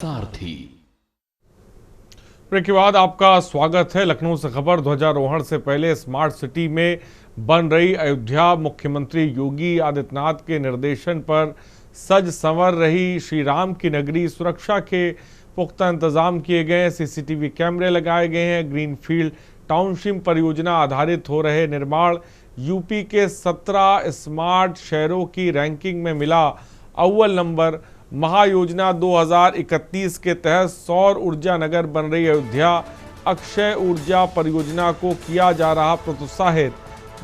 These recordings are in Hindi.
सारथी। ब्रेक के बाद आपका स्वागत है। लखनऊ से खबर। ध्वजारोहण से पहले स्मार्ट सिटी में बन रही अयोध्या मुख्यमंत्री योगी आदित्यनाथ के निर्देशन पर सज संवर रही श्री राम की नगरी। सुरक्षा के पुख्ता इंतजाम किए गए हैं। सीसीटीवी कैमरे लगाए गए हैं। ग्रीनफील्ड टाउनशिप परियोजना आधारित हो रहे निर्माण यूपी के 17 स्मार्ट शहरों की रैंकिंग में मिला अव्वल नंबर। महायोजना 2031 के तहत सौर ऊर्जा नगर बन रही अयोध्या। अक्षय ऊर्जा परियोजना को किया जा रहा प्रोत्साहित।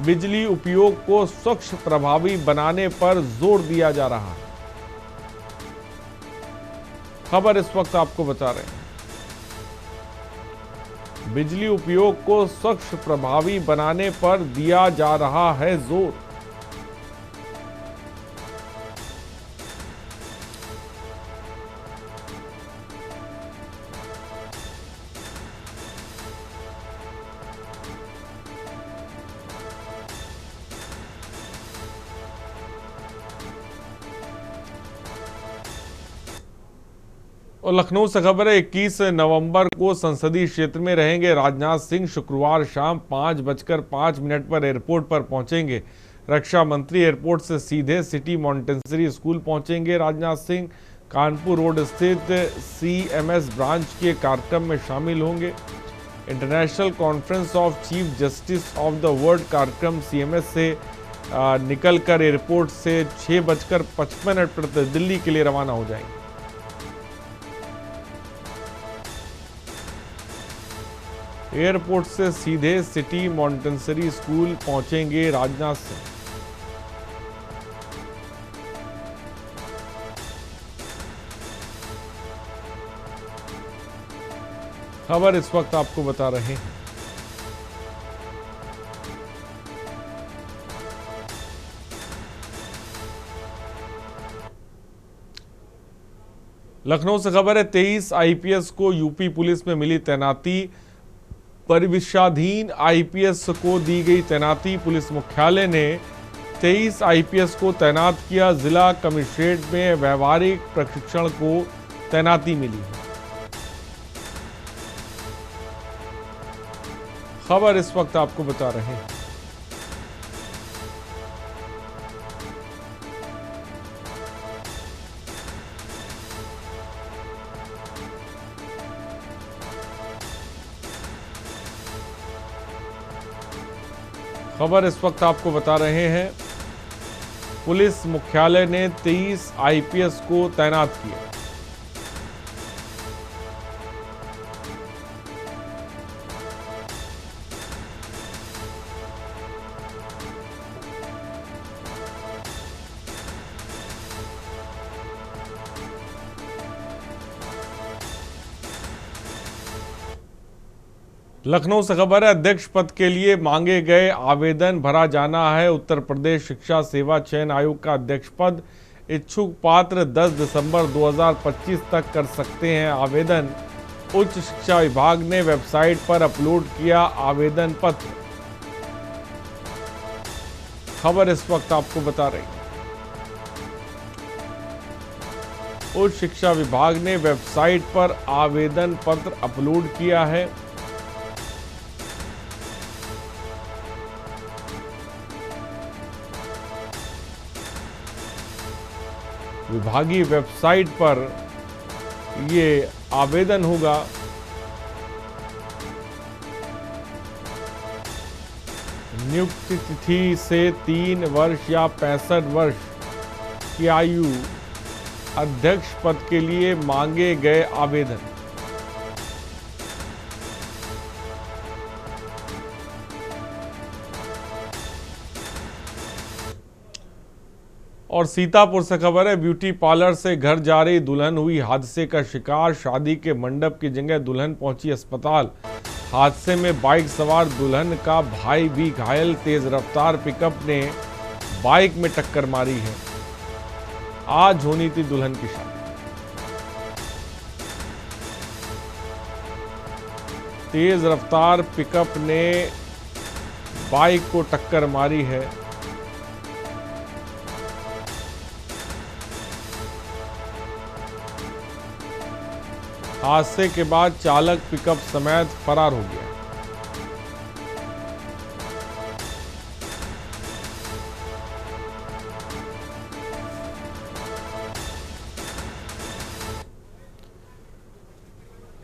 बिजली उपयोग को स्वच्छ प्रभावी बनाने पर जोर दिया जा रहा है। खबर इस वक्त आपको बता रहे हैं। बिजली उपयोग को स्वच्छ प्रभावी बनाने पर दिया जा रहा है जोर। और लखनऊ से खबर है। 21 नवंबर को संसदीय क्षेत्र में रहेंगे राजनाथ सिंह। शुक्रवार शाम 5:05 पर एयरपोर्ट पर पहुंचेंगे। रक्षा मंत्री एयरपोर्ट से सीधे सिटी मॉन्टेसरी स्कूल पहुंचेंगे। राजनाथ सिंह कानपुर रोड स्थित CMS ब्रांच के कार्यक्रम में शामिल होंगे। International conference of chief justice of the world कार्यक्रम CMS से निकलकर एयरपोर्ट से 6:55 पर दिल्ली के लिए रवाना हो जाएंगे। एयरपोर्ट से सीधे सिटी मॉन्टेसरी स्कूल पहुंचेंगे राजनाथ सिंह। खबर इस वक्त आपको बता रहे हैं। लखनऊ से खबर है। 23 IPS को यूपी पुलिस में मिली तैनाती। परिवीक्षाधीन IPS को दी गई तैनाती। पुलिस मुख्यालय ने 23 IPS को तैनात किया। जिला कमिश्नरेट में व्यवहारिक प्रशिक्षण को तैनाती मिली है। खबर इस वक्त आपको बता रहे हैं। खबर इस वक्त आपको बता रहे हैं। पुलिस मुख्यालय ने 23 IPS को तैनात किया। लखनऊ से खबर है। अध्यक्ष पद के लिए मांगे गए आवेदन भरा जाना है। उत्तर प्रदेश शिक्षा सेवा चयन आयोग का अध्यक्ष पद इच्छुक पात्र 10 दिसंबर 2025 तक कर सकते हैं आवेदन। उच्च शिक्षा विभाग ने वेबसाइट पर अपलोड किया आवेदन पत्र। खबर इस वक्त आपको बता रही है। उच्च शिक्षा विभाग ने वेबसाइट पर आवेदन पत्र अपलोड किया है। विभागीय वेबसाइट पर ये आवेदन होगा। नियुक्ति तिथि से 3 वर्ष या 65 वर्ष की आयु। अध्यक्ष पद के लिए मांगे गए आवेदन। और सीतापुर से खबर है। ब्यूटी पार्लर से घर जा रही दुल्हन हुई हादसे का शिकार। शादी के मंडप की जगह दुल्हन पहुंची अस्पताल। हादसे में बाइक सवार दुल्हन का भाई भी घायल। तेज रफ्तार पिकअप ने बाइक में टक्कर मारी है। आज होनी थी दुल्हन की शादी। तेज रफ्तार पिकअप ने बाइक को टक्कर मारी है। हादसे के बाद चालक पिकअप समेत फरार हो गया।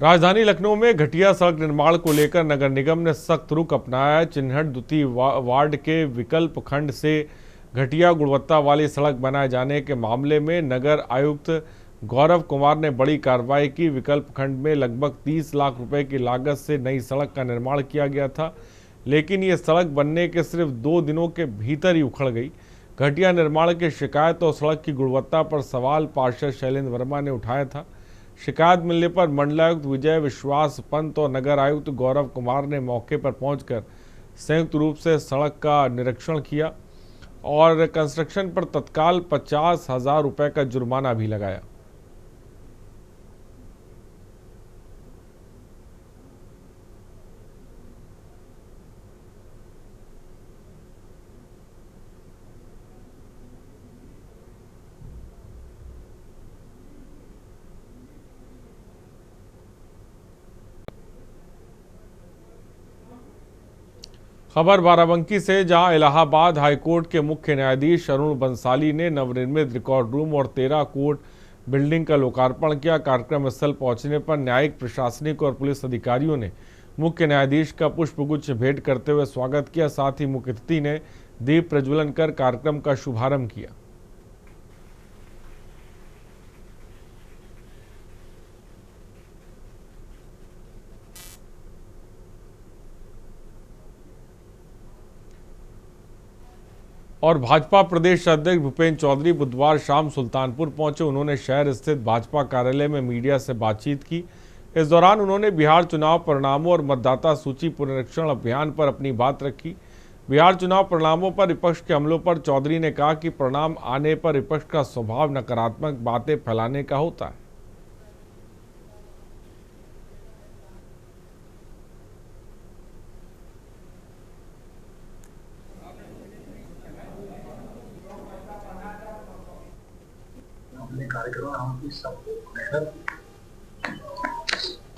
राजधानी लखनऊ में घटिया सड़क निर्माण को लेकर नगर निगम ने सख्त रुख अपनाया। चिन्हट द्वितीय वार्ड के विकल्प खंड से घटिया गुणवत्ता वाली सड़क बनाए जाने के मामले में नगर आयुक्त गौरव कुमार ने बड़ी कार्रवाई की। विकल्प खंड में लगभग 30 लाख रुपए की लागत से नई सड़क का निर्माण किया गया था, लेकिन ये सड़क बनने के सिर्फ 2 दिनों के भीतर ही उखड़ गई। घटिया निर्माण की शिकायत और सड़क की गुणवत्ता पर सवाल पार्षद शैलेंद्र वर्मा ने उठाया था। शिकायत मिलने पर मंडलायुक्त विजय विश्वास पंत और नगर आयुक्त गौरव कुमार ने मौके पर पहुंचकर संयुक्त रूप से सड़क का निरीक्षण किया और कंस्ट्रक्शन पर तत्काल 50,000 रुपए का जुर्माना भी लगाया। खबर बाराबंकी से, जहां इलाहाबाद हाईकोर्ट के मुख्य न्यायाधीश अरुण बंसाली ने नवनिर्मित रिकॉर्ड रूम और 13 कोर्ट बिल्डिंग का लोकार्पण किया। कार्यक्रम स्थल पहुंचने पर न्यायिक, प्रशासनिक और पुलिस अधिकारियों ने मुख्य न्यायाधीश का पुष्पगुच्छ भेंट करते हुए स्वागत किया। साथ ही मुख्य अतिथि ने दीप प्रज्वलन कर कार्यक्रम का शुभारंभ किया। और भाजपा प्रदेश अध्यक्ष भूपेंद्र चौधरी बुधवार शाम सुल्तानपुर पहुंचे। उन्होंने शहर स्थित भाजपा कार्यालय में मीडिया से बातचीत की। इस दौरान उन्होंने बिहार चुनाव परिणामों और मतदाता सूची पुनरीक्षण अभियान पर अपनी बात रखी। बिहार चुनाव परिणामों पर विपक्ष के हमलों पर चौधरी ने कहा कि परिणाम आने पर विपक्ष का स्वभाव नकारात्मक बातें फैलाने का होता है। कार्यक्रम हम सब मेहनत,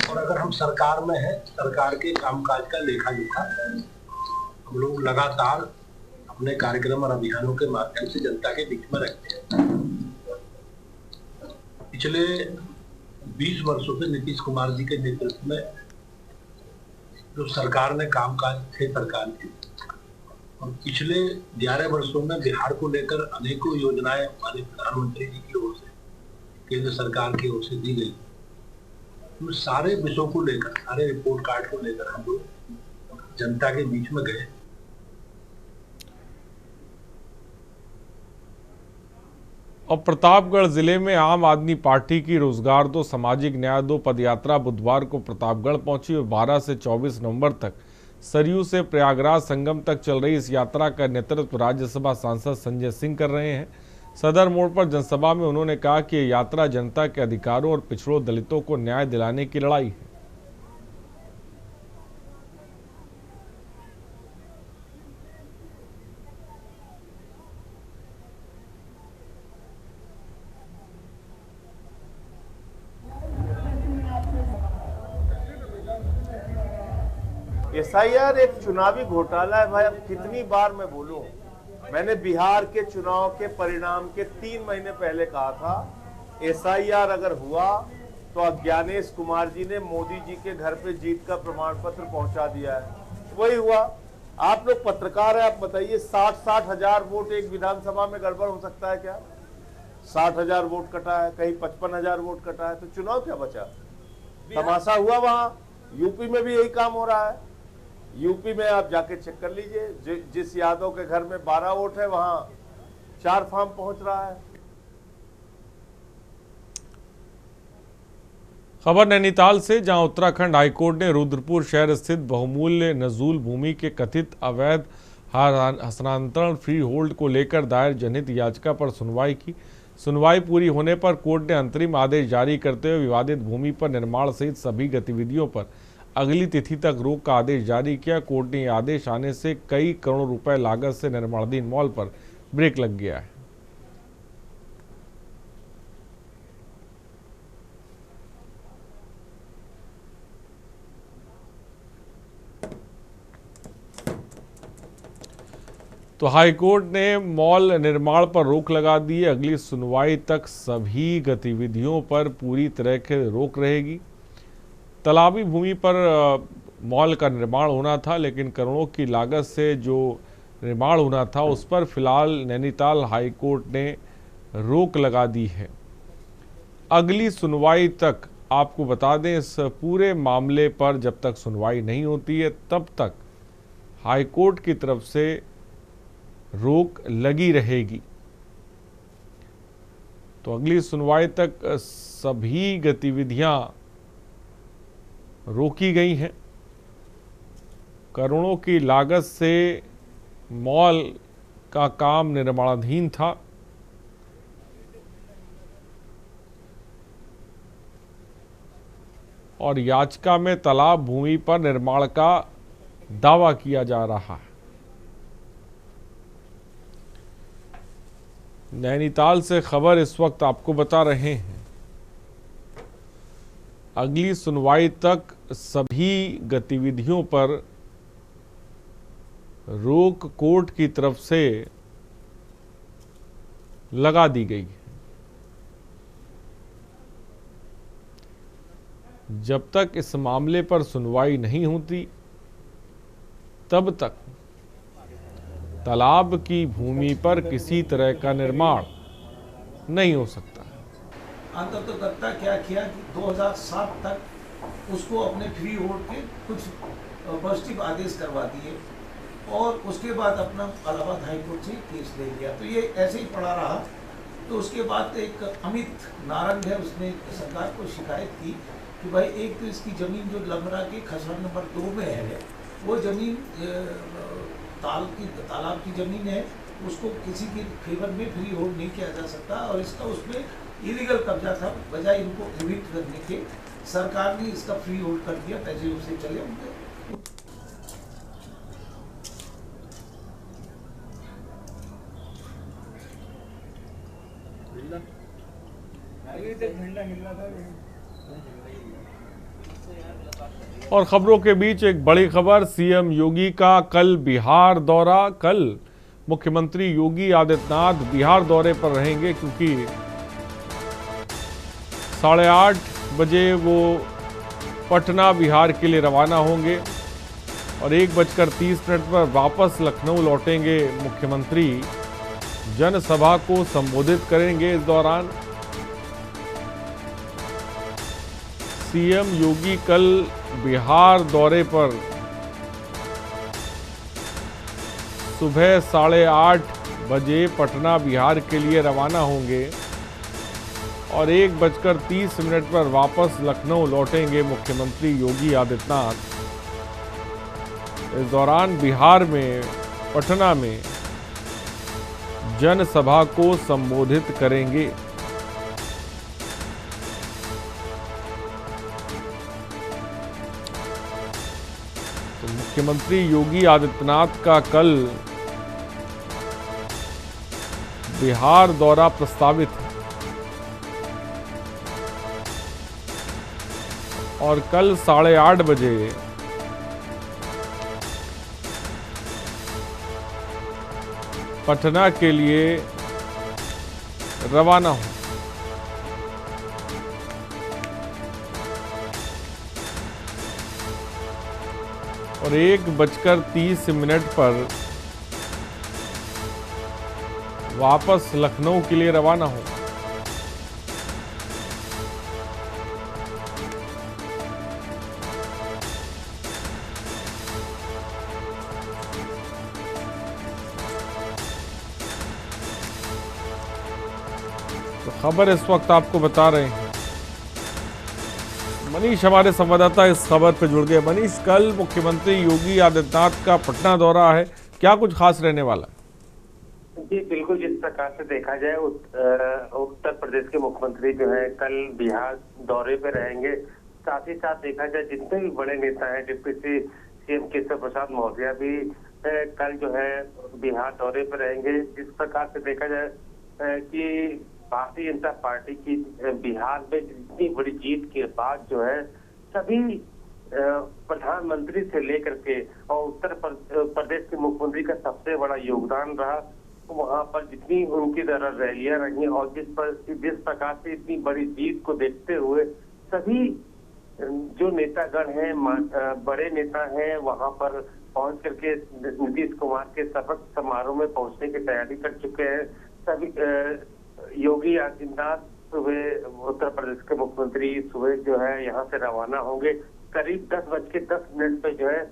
और अगर हम सरकार में हैं, सरकार के कामकाज का लेखा जोखा हम लोग लगातार अपने कार्यक्रम और अभियानों के माध्यम से जनता के बीच में रखते हैं। पिछले 20 वर्षों से नीतीश कुमार जी के नेतृत्व में जो सरकार ने कामकाज थे सरकार के, और पिछले 11 वर्षों में बिहार को लेकर अनेकों योजनाएं हमारे प्रधानमंत्री जी की ओर से, केंद्र सरकार की ओर से दी गई। तो सारे विषयों को लेकर, सारे रिपोर्ट कार्ड को लेकर हम लोग जनता के बीच में गए। और प्रतापगढ़ जिले में आम आदमी पार्टी की रोजगार दो, सामाजिक न्याय दो पदयात्रा बुधवार को प्रतापगढ़ पहुंची और 12 से 24 नवंबर तक सरयू से प्रयागराज संगम तक चल रही इस यात्रा का नेतृत्व राज्यसभा सांसद संजय सिंह कर रहे हैं। सदर मोड़ पर जनसभा में उन्होंने कहा कि यह यात्रा जनता के अधिकारों और पिछड़ों दलितों को न्याय दिलाने की लड़ाई है। एसआईआर एक चुनावी घोटाला है भाई। अब कितनी बार मैं बोलूं, मैंने बिहार के चुनाव के परिणाम के 3 महीने पहले कहा था एसआईआर अगर हुआ तो अज्ञानेश कुमार जी ने मोदी जी के घर पे जीत का प्रमाण पत्र पहुंचा दिया है। वही हुआ। आप लोग पत्रकार हैं, आप बताइए 60 हजार वोट एक विधानसभा में गड़बड़ हो सकता है क्या? 60,000 वोट कटा है, कहीं 55,000 वोट कटा है, तो चुनाव क्या बचा? तमाशा हुआ। वहां यूपी में भी यही काम हो रहा है। यूपी में आप जाके चेक कर लीजिए, जिस यादव के घर में 12 वोट है वहां 4 फॉर्म पहुंच रहा है। खबर नैनीताल से, जहां उत्तराखंड हाईकोर्ट ने रुद्रपुर शहर स्थित बहुमूल्य नजूल भूमि के कथित अवैध हस्तांतरण फ्री होल्ड को लेकर दायर जनहित याचिका पर सुनवाई की। सुनवाई पूरी होने पर कोर्ट ने अंतरिम आदेश जारी करते हुए विवादित भूमि पर निर्माण सहित सभी गतिविधियों पर अगली तिथि तक रोक का आदेश जारी किया। कोर्ट ने यह आदेश आने से कई करोड़ रुपए लागत से निर्माणाधीन मॉल पर ब्रेक लग गया है। तो हाईकोर्ट ने मॉल निर्माण पर रोक लगा दी है। अगली सुनवाई तक सभी गतिविधियों पर पूरी तरह से रोक रहेगी। तालाबी भूमि पर मॉल का निर्माण होना था, लेकिन करोड़ों की लागत से जो निर्माण होना था उस पर फिलहाल नैनीताल हाईकोर्ट ने रोक लगा दी है। अगली सुनवाई तक आपको बता दें, इस पूरे मामले पर जब तक सुनवाई नहीं होती है तब तक हाईकोर्ट की तरफ से रोक लगी रहेगी। तो अगली सुनवाई तक सभी गतिविधियां रोकी गई हैं। करोड़ों की लागत से मॉल का काम निर्माणाधीन था। और याचिका में तालाब भूमि पर निर्माण का दावा किया जा रहा है। नैनीताल से खबर इस वक्त आपको बता रहे हैं। अगली सुनवाई तक सभी गतिविधियों पर रोक कोर्ट की तरफ से लगा दी गई है। जब तक इस मामले पर सुनवाई नहीं होती तब तक तालाब की भूमि पर किसी तरह का निर्माण नहीं हो सकता। अंततः क्या किया कि 2007 तक उसको अपने फ्री होल्ड के कुछ पॉजिटिव आदेश करवा दिए और उसके बाद अपना इलाहाबाद हाईकोर्ट से केस ले लिया। तो ये ऐसे ही पड़ा रहा। तो उसके बाद एक अमित नारंग है, उसने सरकार को शिकायत की कि भाई एक तो इसकी ज़मीन जो लमरा के खसरा नंबर 2 में है, वो ज़मीन तालाब की ज़मीन है, उसको किसी के फेवर में फ्री होल्ड नहीं किया जा सकता और इसका उसमें इलीगल कब्जा था। बजाय इनको एविक्ट करने के सरकार ने इसका फ्री होल्ड कर दिया, पैसे उसे चले उनके। और खबरों के बीच एक बड़ी खबर, सीएम योगी का कल बिहार दौरा। कल मुख्यमंत्री योगी आदित्यनाथ बिहार दौरे पर रहेंगे, क्योंकि 8:30 बजे वो पटना बिहार के लिए रवाना होंगे और 1:30 पर वापस लखनऊ लौटेंगे। मुख्यमंत्री जनसभा को संबोधित करेंगे। इस दौरान सीएम योगी कल बिहार दौरे पर सुबह 8:30 बजे पटना बिहार के लिए रवाना होंगे और 1:30 पर वापस लखनऊ लौटेंगे मुख्यमंत्री योगी आदित्यनाथ। इस दौरान बिहार में पटना में जनसभा को संबोधित करेंगे। तो मुख्यमंत्री योगी आदित्यनाथ का कल बिहार दौरा प्रस्तावित है और कल 8:30 बजे पटना के लिए रवाना हो। और 1:30 पर वापस लखनऊ के लिए रवाना हो। तो खबर इस वक्त आपको बता रहे हैं। मनीष हमारे संवाददाता इस खबर पर जुड़ गए। मनीष, कल मुख्यमंत्री योगी आदित्यनाथ का पटना दौरा है, क्या कुछ खास रहने वाला है? जी बिल्कुल, जिस प्रकार से देखा जाए उत्तर प्रदेश के मुख्यमंत्री जो है कल बिहार दौरे पे रहेंगे। साथ ही साथ देखा जाए जितने भी बड़े नेता हैं, डिप्टी सीएम केशव प्रसाद मौर्य भी कल जो है बिहार दौरे पे रहेंगे। जिस प्रकार से देखा जाए कि भारतीय जनता पार्टी की बिहार में इतनी बड़ी जीत के बाद जो है सभी प्रधानमंत्री से लेकर के और उत्तर प्रदेश के मुख्यमंत्री का सबसे बड़ा योगदान रहा। वहां पर जितनी उनकी तरह रैलियां रही और जिस प्रकार से इतनी बड़ी जीत को देखते हुए सभी जो नेतागण हैं, बड़े नेता हैं, वहां पर पहुंच करके नीतीश कुमार के शपथ समारोह में पहुंचने की तैयारी कर चुके हैं। सभी योगी आदित्यनाथ सुबह उत्तर प्रदेश के मुख्यमंत्री सुबह जो है यहाँ से रवाना होंगे। करीब 10:10 पे जो है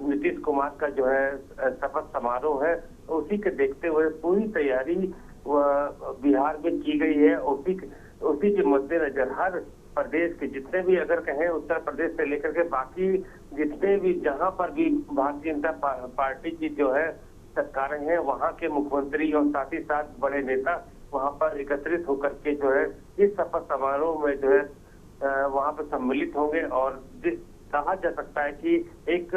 नीतीश कुमार का जो है शपथ समारोह है, उसी के देखते हुए पूरी तैयारी बिहार में की गई है। उसी के मद्देनजर हर प्रदेश के जितने भी अगर कहें उत्तर प्रदेश से लेकर के बाकी जितने भी जहां पर भी भारतीय जनता पार्टी की जो है सरकारें हैं, वहां के मुख्यमंत्री और साथ ही साथ बड़े नेता वहां पर एकत्रित होकर के जो है इस शपथ समारोह में जो है वहां पर सम्मिलित होंगे। और कहा जा सकता है कि एक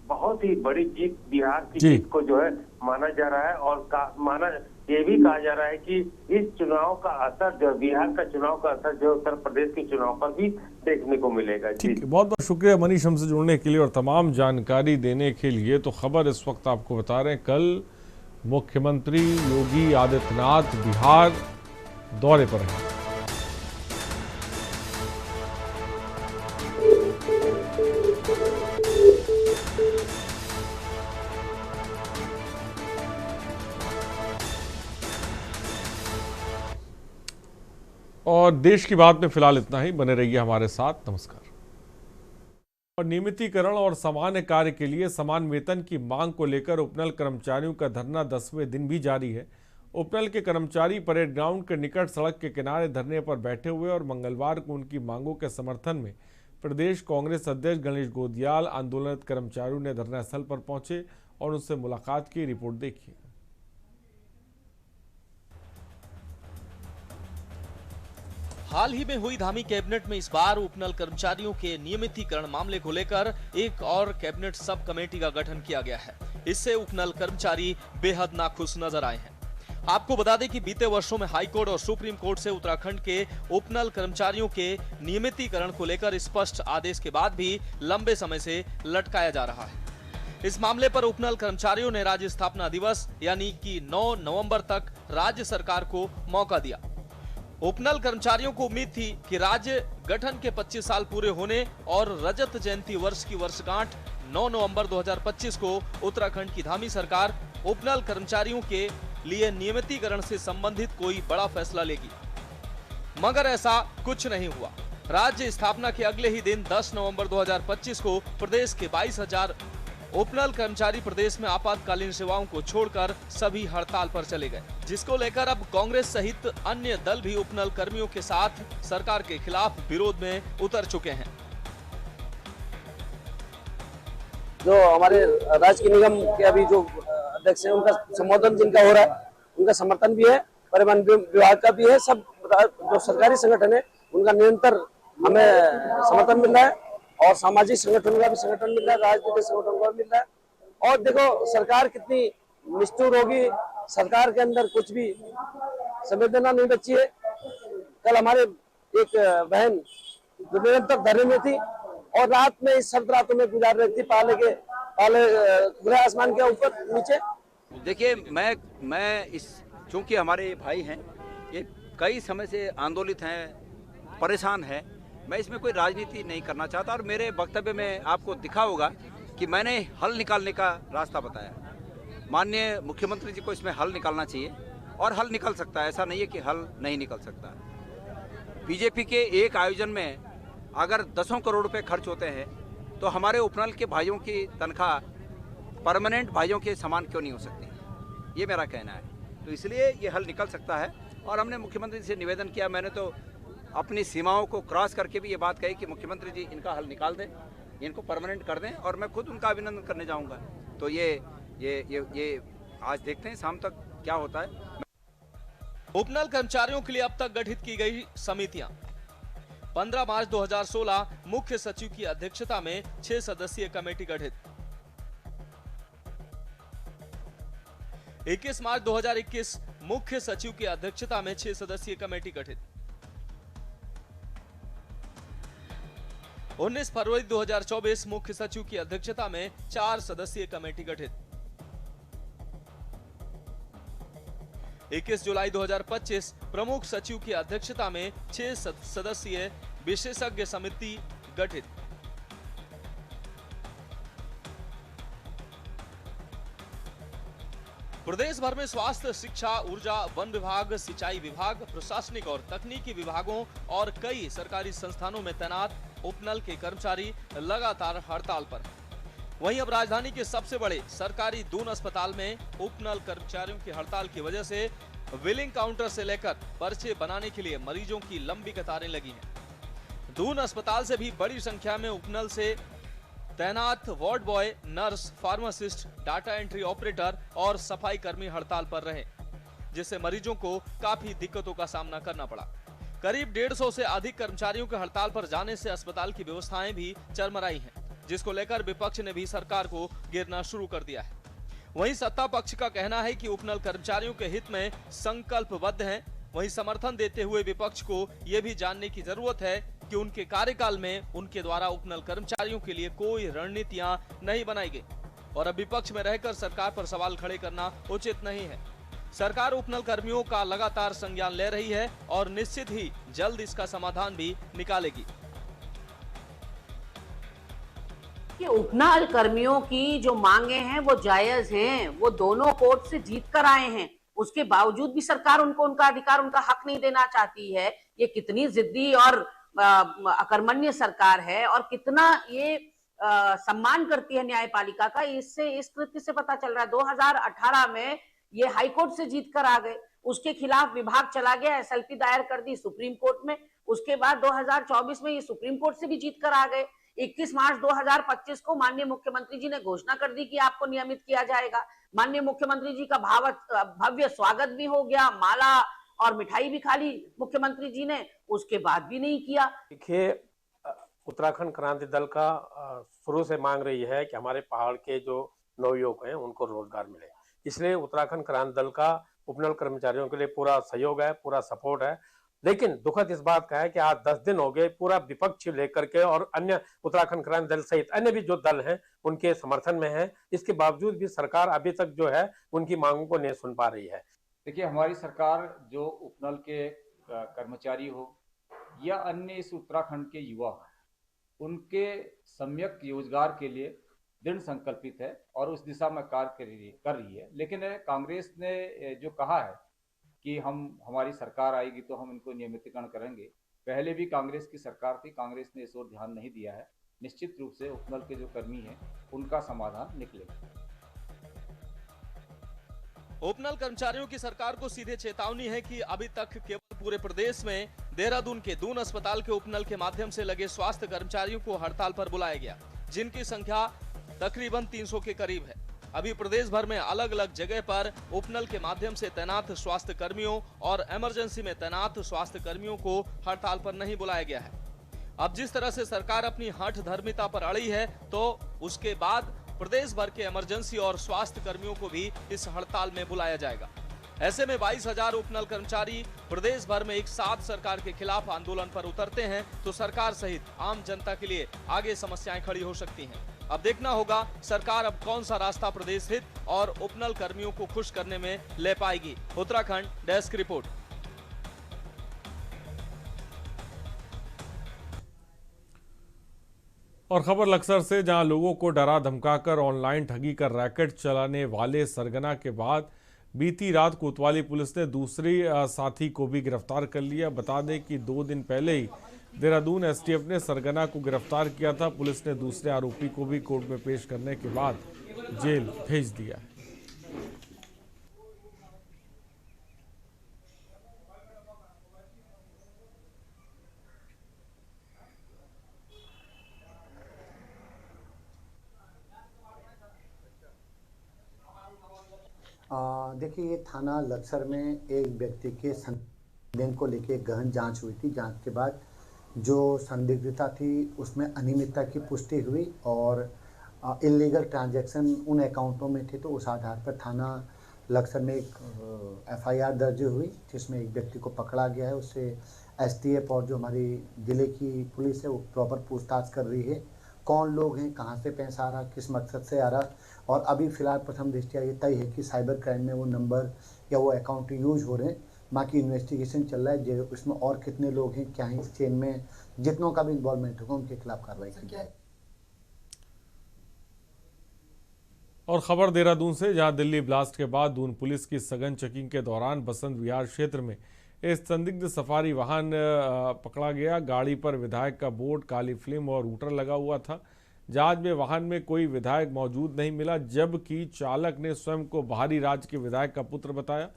बहुत ही बड़ी जीत बिहार की जीत को जो है माना जा रहा है। और ये भी कहा जा रहा है कि इस चुनाव का असर जो बिहार का चुनाव का असर जो उत्तर प्रदेश के चुनाव पर भी देखने को मिलेगा। ठीक है, बहुत बहुत शुक्रिया मनीष हमसे जुड़ने के लिए और तमाम जानकारी देने के लिए। तो खबर इस वक्त आपको बता रहे हैं, कल मुख्यमंत्री योगी आदित्यनाथ बिहार दौरे पर हैं। और देश की बात में फिलहाल इतना ही। बने रहिए हमारे साथ। नमस्कार। और नियमितीकरण और सामान्य कार्य के लिए समान वेतन की मांग को लेकर उपनल कर्मचारियों का धरना 10वें दिन भी जारी है। उपनल के कर्मचारी परेड ग्राउंड के निकट सड़क के किनारे धरने पर बैठे हुए और मंगलवार को उनकी मांगों के समर्थन में प्रदेश कांग्रेस अध्यक्ष गणेश गोदियाल आंदोलनरत कर्मचारियों ने धरना स्थल पर पहुंचे और उनसे मुलाकात की। रिपोर्ट देखिए। हाल ही में हुई धामी कैबिनेट में इस बार उपनल कर्मचारियों के नियमितीकरण मामले को लेकर एक और कैबिनेट सब कमेटी का गठन किया गया है। इससे उपनल कर्मचारी बेहद नाखुश नजर आए हैं। आपको बता दें कि बीते वर्षों में हाईकोर्ट और सुप्रीम कोर्ट से उत्तराखंड के उपनल कर्मचारियों के नियमितीकरण को लेकर स्पष्ट आदेश के बाद भी लंबे समय से लटकाया जा रहा है। इस मामले पर उपनल कर्मचारियों ने राज्य स्थापना दिवस यानी कि 9 नवंबर तक राज्य सरकार को मौका दिया। उपनल कर्मचारियों को उम्मीद थी कि राज्य गठन के 25 साल पूरे होने और रजत जयंती वर्ष की वर्षगांठ 9 नवंबर 2025 को उत्तराखंड की धामी सरकार उपनल कर्मचारियों के लिए नियमितीकरण से संबंधित कोई बड़ा फैसला लेगी, मगर ऐसा कुछ नहीं हुआ। राज्य स्थापना के अगले ही दिन 10 नवंबर 2025 को प्रदेश के 22,000 उपनल कर्मचारी प्रदेश में आपातकालीन सेवाओं को छोड़कर सभी हड़ताल पर चले गए, जिसको लेकर अब कांग्रेस सहित अन्य दल भी उपनल कर्मियों के साथ सरकार के खिलाफ विरोध में उतर चुके हैं। जो हमारे राजकीय निगम के अभी जो अध्यक्ष हैं, उनका संबोधन जिनका हो रहा है, उनका समर्थन भी है, परिवहन विभाग का भी है, सब जो सरकारी संगठन है उनका निरंतर हमें समर्थन मिल रहा है और सामाजिक संगठन का भी समर्थन मिल रहा है, राजनीतिक संगठन का भी मिल रहा है। और देखो सरकार कितनी निष्ठुर होगी, सरकार के अंदर कुछ भी संवेदना नहीं बची है। कल हमारे एक बहन जो निरंतर धरने में थी और रात में इस सर्द रातों में गुजार रही थी, पाले खुले आसमान के ऊपर नीचे। देखिए मैं इस चूंकि हमारे भाई हैं, ये कई समय से आंदोलित हैं, परेशान हैं, मैं इसमें कोई राजनीति नहीं करना चाहता और मेरे वक्तव्य में आपको दिखा होगा कि मैंने हल निकालने का रास्ता बताया। माननीय मुख्यमंत्री जी को इसमें हल निकालना चाहिए और हल निकल सकता है, ऐसा नहीं है कि हल नहीं निकल सकता। बीजेपी के एक आयोजन में अगर 10 करोड़ रुपए खर्च होते हैं तो हमारे उपनल के भाइयों की तनख्वाह परमानेंट भाइयों के समान क्यों नहीं हो सकती, ये मेरा कहना है। तो इसलिए ये हल निकल सकता है और हमने मुख्यमंत्री से निवेदन किया। मैंने तो अपनी सीमाओं को क्रॉस करके भी ये बात कही कि मुख्यमंत्री जी इनका हल निकाल दें, इनको परमानेंट कर दें और मैं खुद उनका अभिनंदन करने जाऊंगा। तो ये आज देखते हैं शाम तक क्या होता है। उपनल कर्मचारियों के लिए अब तक गठित की गई समितियां 15 मार्च 2016 मुख्य सचिव की अध्यक्षता में 6 सदस्यीय कमेटी गठित, 21 मार्च 2021 मुख्य सचिव की अध्यक्षता में 6 सदस्यीय कमेटी गठित, 19 फरवरी 2024 मुख्य सचिव की अध्यक्षता में 4 सदस्यीय कमेटी गठित। 21 जुलाई 2025 प्रमुख सचिव की अध्यक्षता में 6 सदस्यीय विशेषज्ञ समिति गठित। प्रदेश भर में स्वास्थ्य, शिक्षा, ऊर्जा, वन विभाग, सिंचाई विभाग, प्रशासनिक और तकनीकी विभागों और कई सरकारी संस्थानों में तैनात उपनल के कर्मचारी लगातार हड़ताल पर। वहीं अब राजधानी के सबसे बड़े सरकारी दून अस्पताल में उपनल कर्मचारियों की हड़ताल की वजह से बिलिंग काउंटर से लेकर पर्चे बनाने के लिए मरीजों की लंबी कतारें लगी हैं। दून अस्पताल से भी बड़ी संख्या में उपनल से तैनात ward boy, nurse, pharmacist, data entry operator और सफाई कर्मी हड़ताल पर रहे, जिससे मरीजों को काफी दिक्कतों का सामना करना पड़ा। करीब 150 से अधिक कर्मचारियों के हड़ताल पर जाने से अस्पताल की व्यवस्थाएं भी चरमराई हैं, जिसको लेकर विपक्ष ने भी सरकार को घेरना शुरू कर दिया है। वहीं सत्ता पक्ष का कहना है कि उपनल कर्मचारियों के हित में संकल्पबद्ध हैं। वहीं समर्थन देते हुए विपक्ष को यह भी जानने की जरूरत है कि उनके कार्यकाल में उनके द्वारा उपनल कर्मचारियों के लिए कोई रणनीतियां नहीं बनाई गई और अब विपक्ष में रहकर सरकार पर सवाल खड़े करना उचित नहीं है। सरकार उपनल कर्मियों का लगातार संज्ञान ले रही है और निश्चित ही जल्द इसका समाधान भी निकालेगी। कि उपनल कर्मियों की जो मांगे हैं वो जायज हैं, वो दोनों कोर्ट से जीत कर आए हैं, उसके बावजूद भी सरकार उनको उनका अधिकार, उनका हक नहीं देना चाहती है। ये कितनी जिद्दी और अकर्मण्य सरकार है और कितना ये सम्मान करती है न्यायपालिका का, इससे इस कृत्य से पता चल रहा है। 2018 में ये हाईकोर्ट से जीत कर आ गए, उसके खिलाफ विभाग चला गया, एसएलपी दायर कर दी सुप्रीम कोर्ट में। उसके बाद 2024 में ये सुप्रीम कोर्ट से भी जीत कर आ गए। 21 मार्च 2025 को माननीय मुख्यमंत्री जी ने घोषणा कर दी कि आपको नियमित किया जाएगा। माननीय मुख्यमंत्री जी का भव्य स्वागत भी हो गया, माला और मिठाई भी खा ली मुख्यमंत्री जी ने, उसके बाद भी नहीं किया। देखिए, उत्तराखंड क्रांति दल का शुरू से मांग रही है कि हमारे पहाड़ के जो नवयुवक हैं उनको रोजगार मिले, इसलिए उत्तराखंड क्रांति दल का उपनल कर्मचारियों के लिए पूरा सहयोग है, पूरा सपोर्ट है। लेकिन दुखद इस बात का है कि आज 10 दिन हो गए पूरा विपक्ष लेकर के और अन्य उत्तराखंड क्रांति दल सहित अन्य भी जो दल हैं उनके समर्थन में है, इसके बावजूद भी सरकार अभी तक जो है उनकी मांगों को नहीं सुन पा रही है। देखिए, हमारी सरकार जो उपनल के कर्मचारी हो या अन्य इस उत्तराखंड के युवा उनके सम्यक रोजगार के लिए दृढ़ संकल्पित है और उस दिशा में कार्य कर रही है। लेकिन कांग्रेस ने जो कहा है कि हमारी सरकार आएगी तो हम इनको नियमितीकरण करेंगे, पहले भी कांग्रेस की सरकार थी, कांग्रेस ने इस ओर ध्यान नहीं दिया है। निश्चित रूप से उपनल के जो कर्मी हैं उनका समाधान निकलेगा। उपनल कर्मचारियों की सरकार को सीधे चेतावनी है कि अभी तक केवल पूरे प्रदेश में देहरादून के दून अस्पताल के उपनल के माध्यम से लगे स्वास्थ्य कर्मचारियों को हड़ताल पर बुलाया गया, जिनकी संख्या तकरीबन 300 के करीब है। अभी प्रदेश भर में अलग अलग जगह पर उपनल के माध्यम से तैनात स्वास्थ्य कर्मियों और इमरजेंसी में तैनात स्वास्थ्य कर्मियों को हड़ताल पर नहीं बुलाया गया है। अब जिस तरह से सरकार अपनी हठ धर्मिता पर अड़ी है, तो उसके बाद प्रदेश भर के इमरजेंसी और स्वास्थ्य कर्मियों को भी इस हड़ताल में बुलाया जाएगा। ऐसे में 22,000 उपनल कर्मचारी प्रदेश भर में एक साथ सरकार के खिलाफ आंदोलन पर उतरते हैं तो सरकार सहित आम जनता के लिए आगे समस्याएं खड़ी हो सकती हैं। अब देखना होगा सरकार अब कौन सा रास्ता प्रदेश हित और उपनल कर्मियों को खुश करने में ले पाएगी। Uttarakhand desk report. और खबर लक्सर से, जहां लोगों को डरा धमकाकर ऑनलाइन ठगी कर रैकेट चलाने वाले सरगना के बाद बीती रात कोतवाली पुलिस ने दूसरी साथी को भी गिरफ्तार कर लिया। बता दें कि 2 दिन पहले ही देहरादून एसटीएफ ने सरगना को गिरफ्तार किया था। पुलिस ने दूसरे आरोपी को भी कोर्ट में पेश करने के बाद जेल भेज दिया। देखिए, ये थाना लक्सर में एक व्यक्ति के संदेह को लेकर गहन जांच हुई थी। जांच के बाद जो संदिग्धता थी उसमें अनियमितता की पुष्टि हुई और इलीगल ट्रांजैक्शन उन अकाउंटों में थे, तो उस आधार पर थाना लक्सर में एक एफआईआर दर्ज हुई, जिसमें एक व्यक्ति को पकड़ा गया है, उससे एसटीएफ और जो हमारी जिले की पुलिस है वो प्रॉपर पूछताछ कर रही है, कौन लोग हैं, कहाँ से पैसा आ रहा, किस मकसद से आ रहा। और अभी फिलहाल प्रथम दृष्टया ये तय है कि साइबर क्राइम में वो नंबर या वो अकाउंट यूज हो रहे हैं। बाकी इन्वेस्टिगेशन चल रहा है, जो इसमें और कितने लोग हैं, क्या है इस चेन में, जितनों का भी इन्वॉल्वमेंट होगा उनके खिलाफ कार्रवाई की जाए। और खबर देहरादून से, जहां दिल्ली ब्लास्ट के बाद दून पुलिस की सघन चेकिंग के दौरान बसंत विहार क्षेत्र में एक संदिग्ध सफारी वाहन पकड़ा गया। गाड़ी पर विधायक का बोर्ड, काली फिल्म और रूटर लगा हुआ था। जांच में वाहन में कोई विधायक मौजूद नहीं मिला, जबकि चालक ने स्वयं को बाहरी राज्य के विधायक का पुत्र बताया।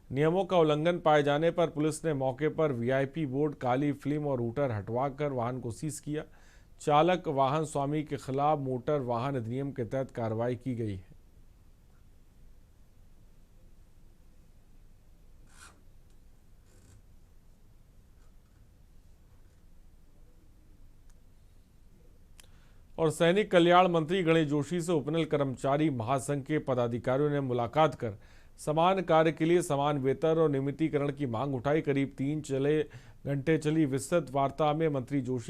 नियमों का उल्लंघन पाए जाने पर पुलिस ने मौके पर वीआईपी बोर्ड, काली फिल्म और रूटर हटवाकर वाहन को सीज किया। चालक वाहन स्वामी के खिलाफ मोटर वाहन अधिनियम के तहत कार्रवाई की गई है। और सैनिक कल्याण मंत्री गणेश जोशी से उपनल कर्मचारी महासंघ के पदाधिकारियों ने मुलाकात कर समान कार्य के लिए समान वेतन और नियमितीकरण की मांग उठाई। करीब 3 घंटे चली विस्तृत वार्ता में मंत्री जोशी